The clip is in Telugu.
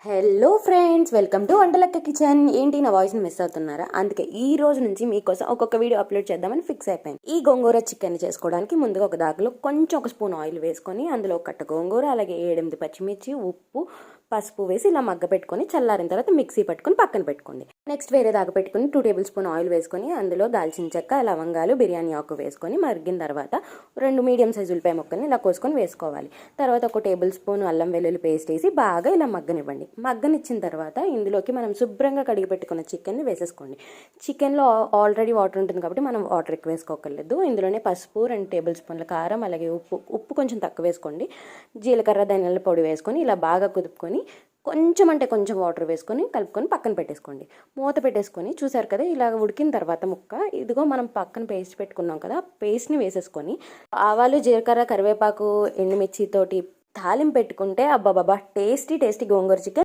Hello friends, welcome to Vantalakka kitchen. ఏంటి నా వాయిస్ని మిస్ అవుతున్నారా? అందుకే ఈ రోజు నుంచి మీకోసం ఒక్కొక్క వీడియో అప్లోడ్ చేద్దామని ఫిక్స్ అయిపోయాను. ఈ గోంగూర చికెన్ చేసుకోవడానికి ముందుగా ఒక దాకలో కొంచెం ఒక స్పూన్ ఆయిల్ వేసుకొని అందులో ఒక కట్ట గోంగూర, అలాగే 7-8 పచ్చిమిర్చి, ఉప్పు, పసుపు వేసి ఇలా మగ్గ పెట్టుకొని చల్లారిన తర్వాత మిక్సీ పట్టుకొని పక్కన పెట్టుకోండి. నెక్స్ట్ వేరే దాకా పెట్టుకుని 2 టేబుల్ స్పూన్ ఆయిల్ వేసుకొని అందులో దాల్చిన చెక్క, లవంగాలు, బిర్యానీ ఆకు వేసుకొని మరిగిన తర్వాత 2 మీడియం సైజు ఉల్లిపాయ ముక్కల్ని ఇలా కోసుకొని వేసుకోవాలి. తర్వాత ఒక టేబుల్ స్పూన్ అల్లం వెల్లుల్లి పేస్ట్ వేసి బాగా ఇలా మగ్గనివ్వండి. మగ్గనిచ్చిన తర్వాత ఇందులోకి మనం శుభ్రంగా కడిగి పెట్టుకున్న చికెన్ని వేసేసుకోండి. చికెన్లో ఆల్రెడీ వాటర్ ఉంటుంది కాబట్టి మనం వాటర్ ఎక్కువ వేసుకోకర్లేదు. ఇందులోనే పసుపు, 2 టేబుల్ స్పూన్ల కారం, అలాగే ఉప్పు కొంచెం తక్కువ వేసుకోండి. జీలకర్ర, ధనియాల పొడి వేసుకొని ఇలా బాగా కుదుపుకొని కొంచెం వాటర్ వేసుకొని కలుపుకొని పక్కన పెట్టేసుకోండి. మూత పెట్టేసుకొని చూసారు కదా, ఇలా ఉడికిన తర్వాత ముక్క ఇదిగో మనం పక్కన పేస్ట్ పెట్టుకున్నాం కదా, పేస్ట్ని వేసేసుకొని ఆవాలు, జీలకర్ర, కరివేపాకు, ఎండుమిర్చి తోటి తాలింపు పెట్టుకుంటే అబ్బాబాబా టేస్టీ గోంగూర చికెన్